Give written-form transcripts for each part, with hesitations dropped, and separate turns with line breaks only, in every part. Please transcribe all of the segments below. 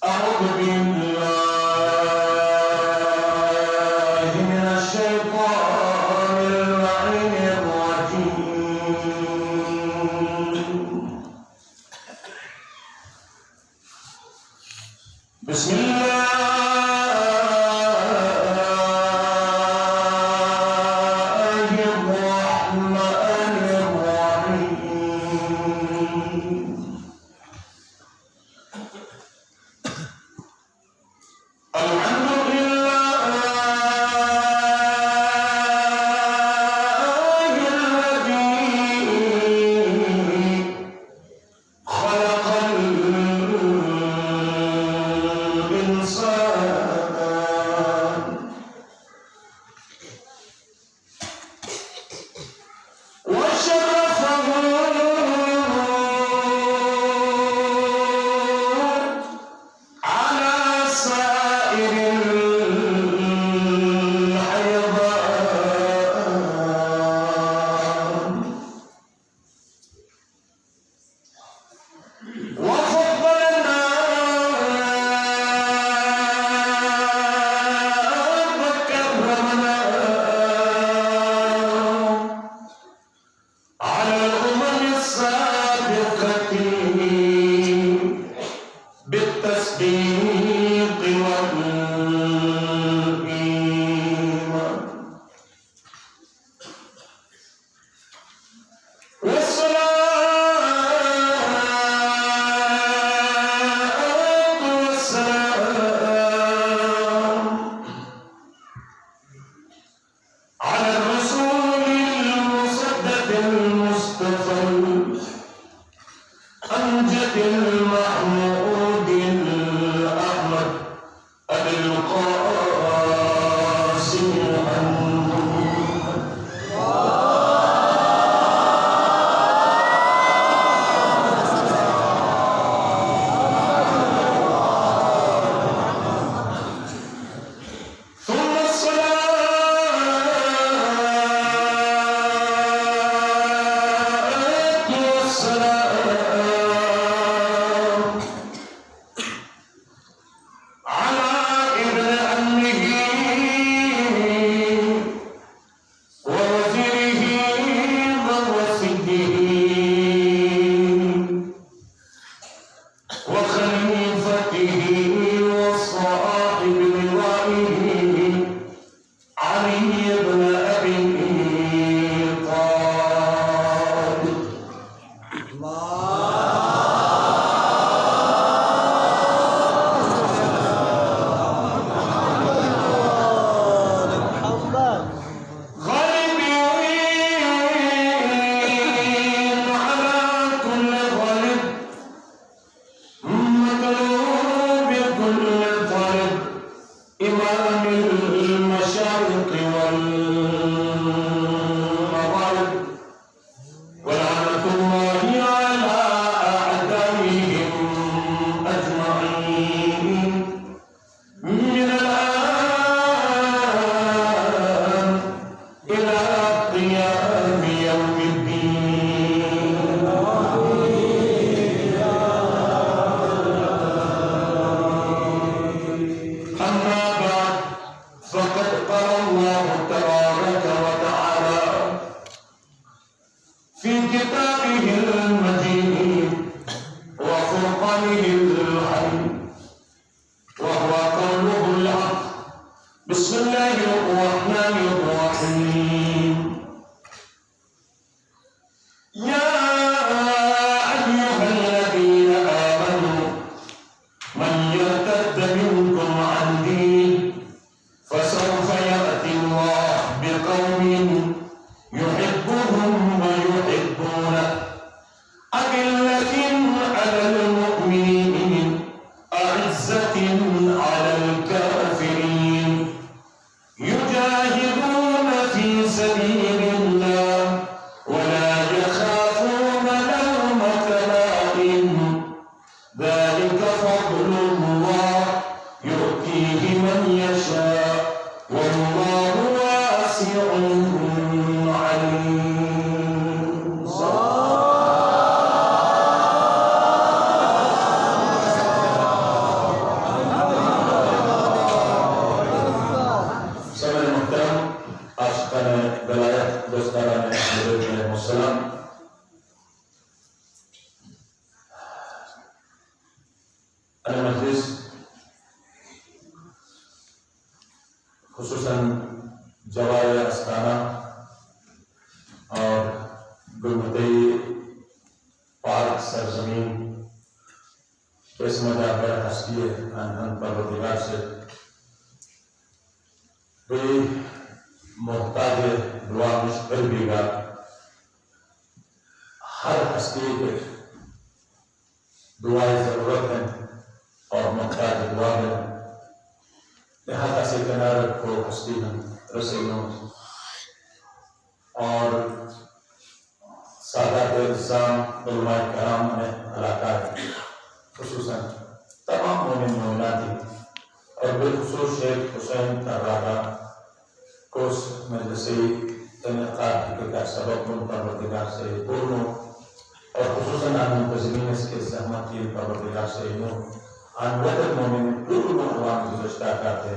أعوذ بالله من الشيطان اللعين الرجيم. بسم الله الرحمن الرحيم. الحمد لله الذي خلق الإنسان وشرفه على سائر الحيوان وفضلنا وكرمنا على الأمم السابقة بالتصديق والإيمان والصلاة والسلام على الرسول المصدق المصطفى الأمجد المحمود الأحمد أبي القاسم محمد. ثم الصلاة والسلام على ابن عمه ووزيره ووصيه وخليفته وصاحب لوائه علي بن أبي طالب. غالبين على كل غالب مطلوب كل طالب إمام المشارق والمغارب ولعنة الله على أعدائهم أجمعين من الآن إلى قيام يوم الدين. أما بعد فقد قال الله تبارك وتعالى في كتابه المجيد وفرقانه الحميد وهو قوله الحق. بسم الله الرحمن الرحيم. يا أيها الذين آمنوا من يرتد منكم عن دينه فسوف يأتي الله بقوم يحبهم ويحبونه أذلة على المؤمنين أعزة على الكافرين المجلس خصوصاً جوار استانہ اور گلمتی پارک سرزمین اس مجا پر ہستی ہے ان پروردگار سے بھی محتاج دعا مشکل بھی گا ہر ہستی کے دعائیں ضرورت ہے اور محتاج دعا ہے لہذا سے کنار کو ہستی ہیں رسولوں اور سادات الزام علماء کرام نے علاقہ ہے خصوصاً تمام مومن مومناتی اور بالخصوص شیخ حسین تراغا کو اس مجلسی انعقاد کا سبب من پروردگار سے پورنو اور خصوصاً آن منتظمین اس کے زحمت کی پروردگار سے انو آن وطن مومن پورنو عوام گزشتہ کرتے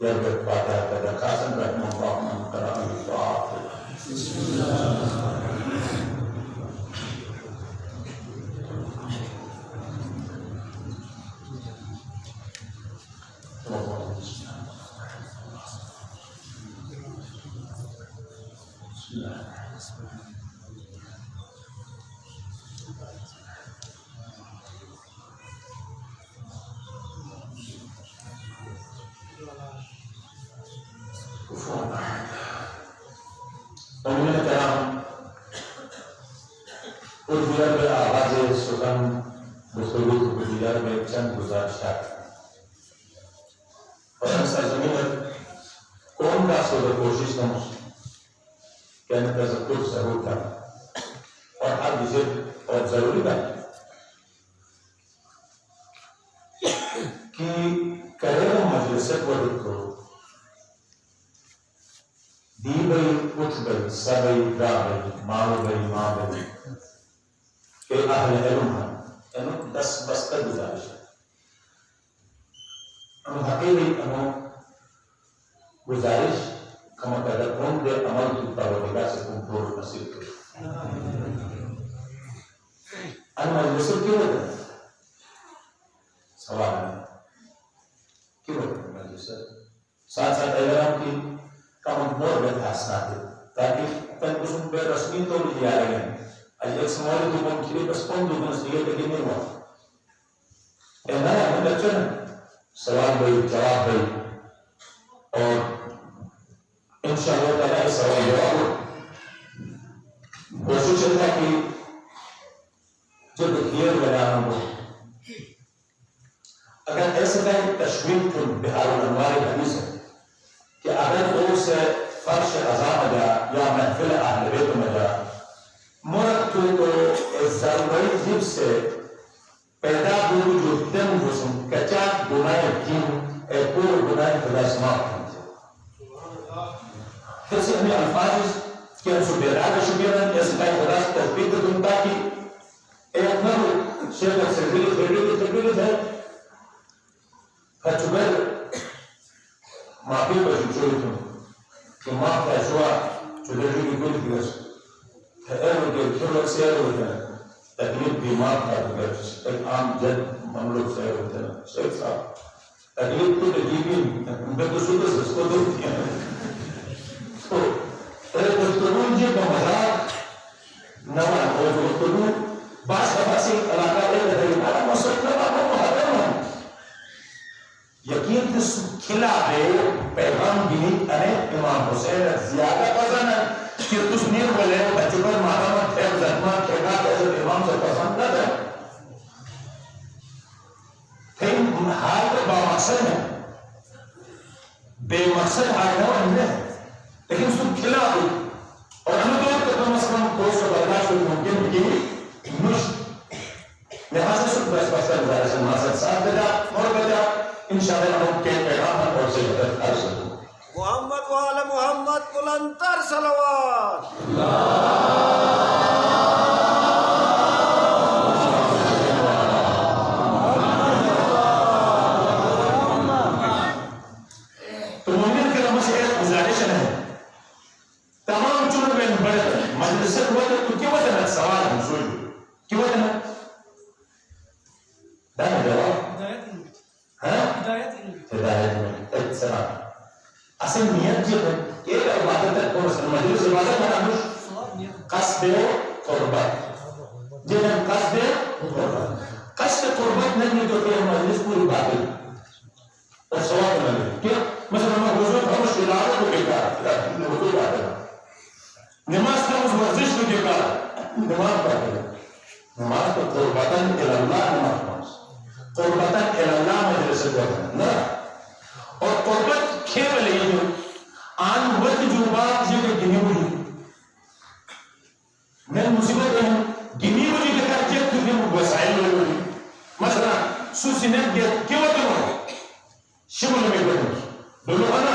یربت فاتحہ کا درخواستن رحمہ اللہ من کرام الفاتحہ بسم اللہ امین کرام اردویار میں آواز سخن گفتگو اردویار میں چند گزارشات اور سرزمین کون کا سودا کوشش نہ کہنے کا ضرور ضرور تھا اور ہر وزٹ اور ضروری بات کہ کرے مجلسک وقت کو دی بھئی اٹھ بھئی سبئی را بھئی ماں بھئی ماں بھئی کہ اہل علم ہیں انہوں دس بستر گزارش ہے انہوں حقیقی انہوں گزارش کما قدر کون دے عمل کی پروردگار سے کن دور نصیب کرو انہوں مجلسل کیوں ہوتا ہے سوال ہے کیوں ہوتا ہے مجلسل ساتھ ساتھ اعلان کی کام مور میں حاصلات ہے تاکہ تن کسن بے رسمی طور لیا رہے ہیں آج ایک سمالی تو من کھلے بس کون دو کنس دیئے لیکن نہیں ہوا اے نایا ہمیں لچن سوال بھئی جواب بھئی اور انشاءاللہ تعالیٰ سوال جواب کوشش ہے کہ جب دیر بیان ہو اگر ایسے کا تشویق کن بہار الانوار حدیث ہے کہ اگر وہ سے فرش عذاب جا یا محفل اہل بیت میں جا مرد تو ضروری جب سے پیدا دور جو دم حسن کچا گناہ جن اے پور گناہ خدا سماپ کرتے پھر سے ہمیں الفاظ کہ ہم سو بیراد شکرن ایسے کا خدا سے تحبیق دنتا کی اے اپنا شیخ سردی خیلی ہے فچبر معافی پر شکر تم کہ معاف کا شوا چودرجو کی کوئی دیگرس ایرو کے کھرلک سے ایرو ہوتا ہے تکلیف بھی معاف کا دیگرس ایک عام جد مملوک سے ایرو ہوتا ہے شیخ صاحب تکلیف تو تکلیفین بے قصود سے اس کو دو دیا تو ایک گفتگون جی کا مزار نوان اور گفتگون باس خباسی علاقہ ایک ہے مارا مصر نوان کو محرم ہے یقین تس کھلا ہے پیغام گنیت انے امام حسین زیادہ پسند ہے کہ تس نیر بلے بچپر محرمت ہے زنمان کھینا حضرت امام سے پسند ہے پھر حال تو با مقصد ہے بے مقصد حال ہے وہ ہے لیکن اس کو کھلا ہو اور ہمیں دور کہ کم از کم دوست و برداشت ممکن کی نش لہذا سب بس بستر گزارش ماسد ساتھ بجا اور بجا انشاءاللہ ہم کے پیغام اور سے مدد عرض ہوں
محمد وعلى محمد بلندر صلوات
تو مومن کے رمض ایک گزارش ہے تمام چون میں بڑھ مجلس وقت تو کیوں وجہ سوال ہم سوئی کیوں وجہ دانا جواب اصل نیت جو ہے ایک عبادت ہے اور مجلس عبادت ہے ہمش قصد قربت جنہیں قصد قربت نہیں تو کہ مجلس پوری باطل اور ثواب نہیں کیا مثلا ہم وضو ہمش عبادت کو بیکار وضو باطل نماز کا اس ورزش کو بیکار نماز باطل نماز تو قربتاً الاللہ نماز قربتاً الاللہ مجلس عبادت نا اور قربت کھیل لئی جو آن وقت جو بات جو کہ گنی ہوئی میں مصیبت ہے گنی ہوئی کہ کرچے تجھے وسائل ہوئی مثلا سوسینت کیوں کیوں شمول میں کروں دولو انا